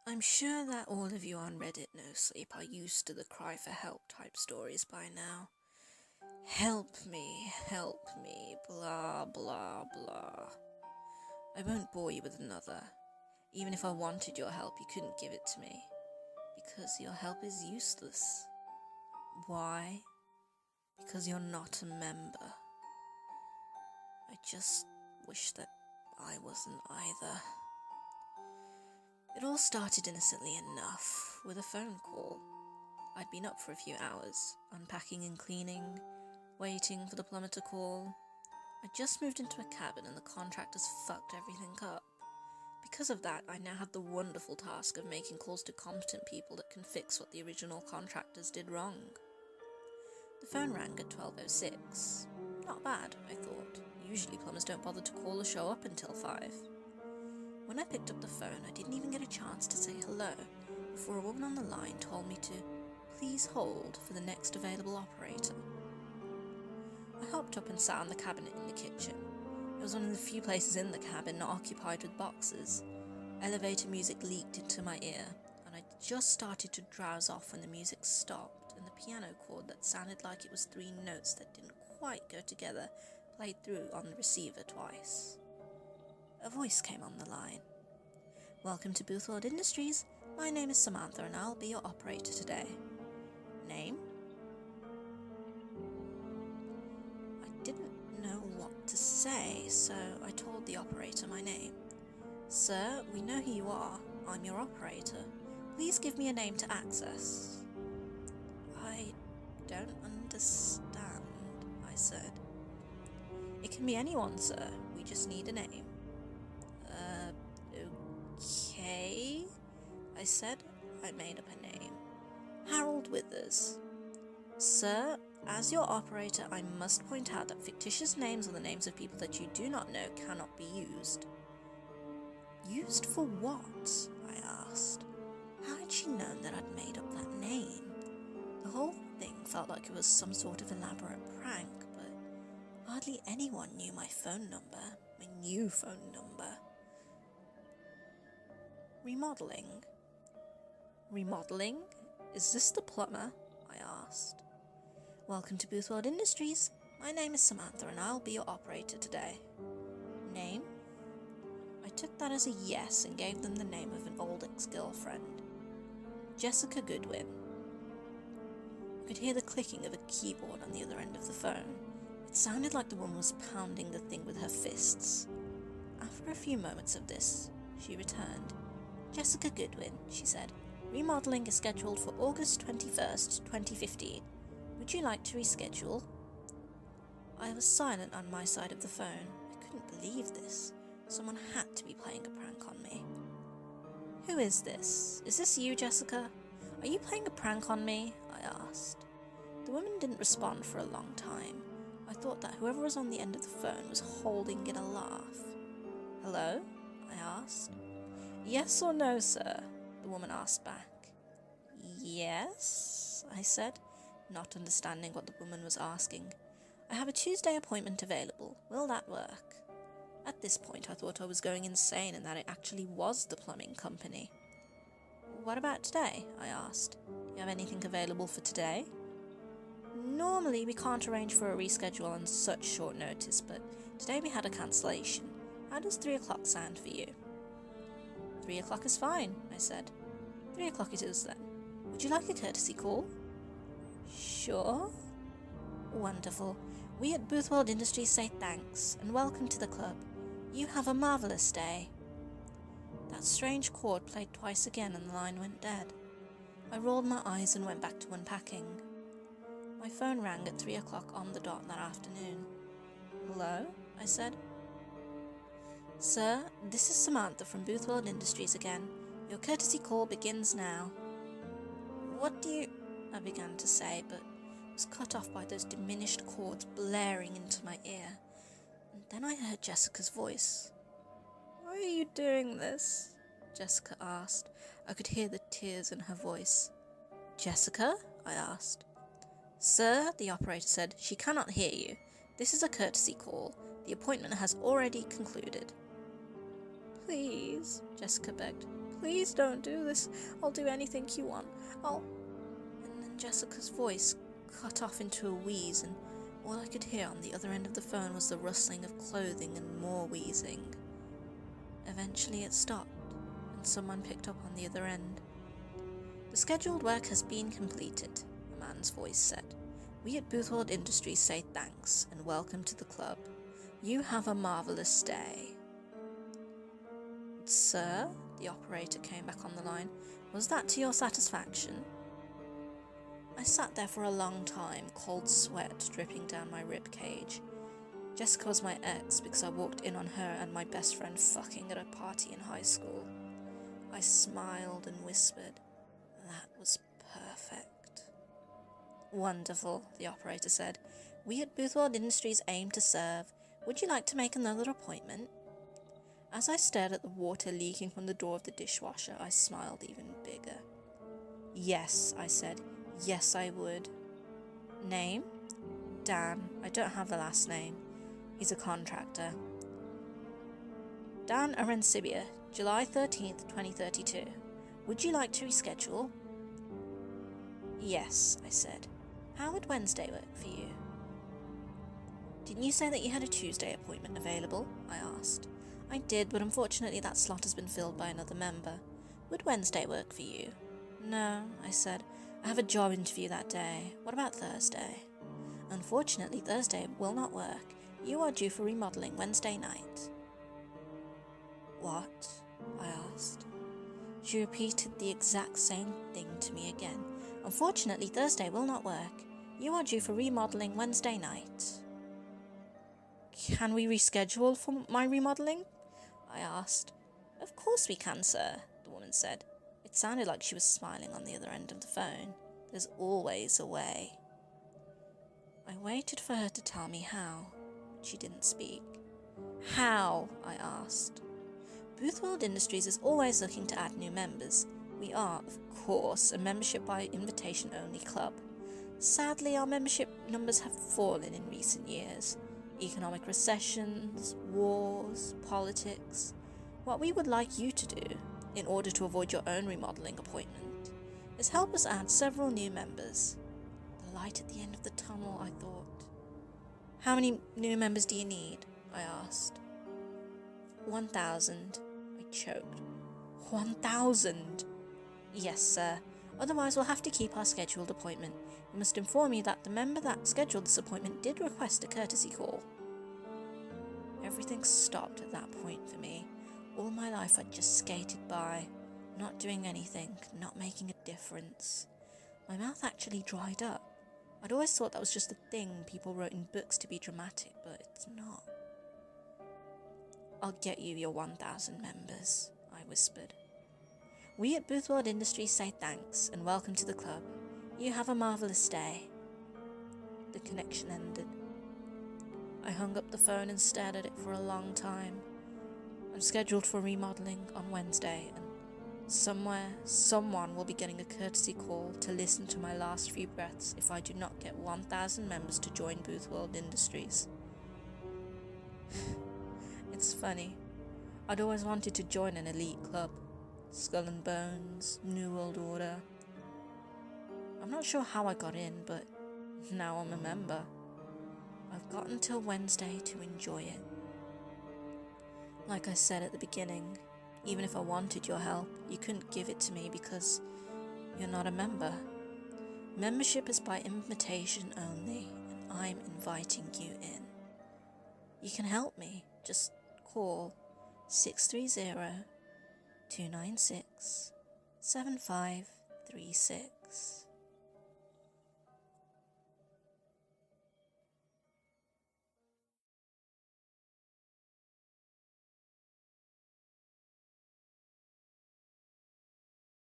I'm sure that all of you on Reddit No Sleep are used to the cry for help type stories by now. Help me, blah blah blah. I won't bore you with another. Even if I wanted your help, you couldn't give it to me. Because your help is useless. Why? Because you're not a member. I just wish that I wasn't either. It all started innocently enough, with a phone call. I'd been up for a few hours, unpacking and cleaning, waiting for the plumber to call. I'd just moved into a cabin and the contractors fucked everything up. Because of that, I now had the wonderful task of making calls to competent people that can fix what the original contractors did wrong. The phone rang at 12:06. Not bad, I thought. Usually plumbers don't bother to call or show up until 5. When I picked up the phone, I didn't even get a chance to say hello before a woman on the line told me to please hold for the next available operator. I hopped up and sat on the cabinet in the kitchen. It was one of the few places in the cabin not occupied with boxes. Elevator music leaked into my ear, and I just started to drowse off when the music stopped and the piano chord that sounded like it was 3 notes that didn't quite go together played through on the receiver twice. A voice came on the line. Welcome to Blehhh Industries. My name is Samantha and I'll be your operator today. Name? I didn't know what to say, so I told the operator my name. Sir, we know who you are. I'm your operator. Please give me a name to access. I don't understand, I said. It can be anyone, sir. We just need a name. Okay, I said. I made up a name. Harold Withers. Sir, as your operator, I must point out that fictitious names or the names of people that you do not know cannot be used. Used for what? I asked. How had she known that I'd made up that name? The whole thing felt like it was some sort of elaborate prank, but hardly anyone knew my phone number, my new phone number. Remodeling? Remodeling? Is this the plumber? I asked. Welcome to Blehhh Industries. My name is Samantha and I'll be your operator today. Name? I took that as a yes and gave them the name of an old ex-girlfriend. Jessica Goodwin. I could hear the clicking of a keyboard on the other end of the phone. It sounded like the woman was pounding the thing with her fists. After a few moments of this, she returned. Jessica Goodwin, she said. Remodeling is scheduled for August 21st, 2015. Would you like to reschedule? I was silent on my side of the phone. I couldn't believe this. Someone had to be playing a prank on me. Who is this? Is this you, Jessica? Are you playing a prank on me? I asked. The woman didn't respond for a long time. I thought that whoever was on the end of the phone was holding in a laugh. Hello? I asked. Yes or no, sir? The woman asked back. Yes, I said, not understanding what the woman was asking. I have a Tuesday appointment available. Will that work? At this point, I thought I was going insane and that it actually was the plumbing company. What about today? I asked. You have anything available for today? Normally, we can't arrange for a reschedule on such short notice, but today we had a cancellation. How does 3 o'clock sound for you? 3 o'clock is fine, I said. 3 o'clock it is then. Would you like a courtesy call? Sure. Wonderful. We at Blehhh Industries say thanks and welcome to the club. You have a marvellous day. That strange chord played twice again and the line went dead. I rolled my eyes and went back to unpacking. My phone rang at 3 o'clock on the dot that afternoon. Hello? I said. Sir, this is Samantha from Blehhh Industries again. Your courtesy call begins now. What do you... I began to say, but was cut off by those diminished chords blaring into my ear. And then I heard Jessica's voice. Why are you doing this? Jessica asked. I could hear the tears in her voice. Jessica? I asked. Sir, the operator said, she cannot hear you. This is a courtesy call. The appointment has already concluded. Please, Jessica begged. Please don't do this. I'll do anything you want. I'll... And then Jessica's voice cut off into a wheeze, and all I could hear on the other end of the phone was the rustling of clothing and more wheezing. Eventually it stopped, and someone picked up on the other end. The scheduled work has been completed, a man's voice said. We at Boothwald Industries say thanks and welcome to the club. You have a marvellous day. Sir, the operator came back on the line. Was that to your satisfaction? I sat there for a long time, cold sweat dripping down my rib cage. Jessica was my ex because I walked in on her and my best friend fucking at a party in high school. I smiled and whispered, that was perfect. Wonderful, the operator said. We at Boothwald Industries aim to serve. Would you like to make another appointment? As I stared at the water leaking from the door of the dishwasher, I smiled even bigger. Yes, I said. Yes, I would. Name? Dan. I don't have the last name. He's a contractor. Dan Arencibia, July 13th, 2032. Would you like to reschedule? Yes, I said. How would Wednesday work for you? Didn't you say that you had a Tuesday appointment available? I asked. I did, but unfortunately that slot has been filled by another member. Would Wednesday work for you? No, I said. I have a job interview that day. What about Thursday? Unfortunately, Thursday will not work. You are due for remodeling Wednesday night. What? I asked. She repeated the exact same thing to me again. Unfortunately, Thursday will not work. You are due for remodeling Wednesday night. Can we reschedule for my remodeling? I asked. Of course we can, sir, the woman said. It sounded like she was smiling on the other end of the phone. There's always a way. I waited for her to tell me how, but she didn't speak. How? I asked. Boothwald Industries is always looking to add new members. We are, of course, a membership by invitation only club. Sadly, our membership numbers have fallen in recent years. Economic recessions, wars, politics. What we would like you to do, in order to avoid your own remodeling appointment, is help us add several new members. The light at the end of the tunnel, I thought. How many new members do you need? I asked. 1,000. I choked. 1,000? Yes, sir. Otherwise we'll have to keep our scheduled appointment. We must inform you that the member that scheduled this appointment did request a courtesy call. Everything stopped at that point for me. All my life I'd just skated by, not doing anything, not making a difference. My mouth actually dried up. I'd always thought that was just a thing people wrote in books to be dramatic, but it's not. I'll get you your 1,000 members, I whispered. We at Boothwald Industries say thanks and welcome to the club. You have a marvellous day. The connection ended. I hung up the phone and stared at it for a long time. I'm scheduled for remodeling on Wednesday, and somewhere, someone will be getting a courtesy call to listen to my last few breaths if I do not get 1,000 members to join Boothwald Industries. It's funny. I'd always wanted to join an elite club. Skull and Bones, New World Order. I'm not sure how I got in, but now I'm a member. I've got until Wednesday to enjoy it. Like I said at the beginning, even if I wanted your help, you couldn't give it to me because you're not a member. Membership is by invitation only, and I'm inviting you in. You can help me. Just call 630-296-7536.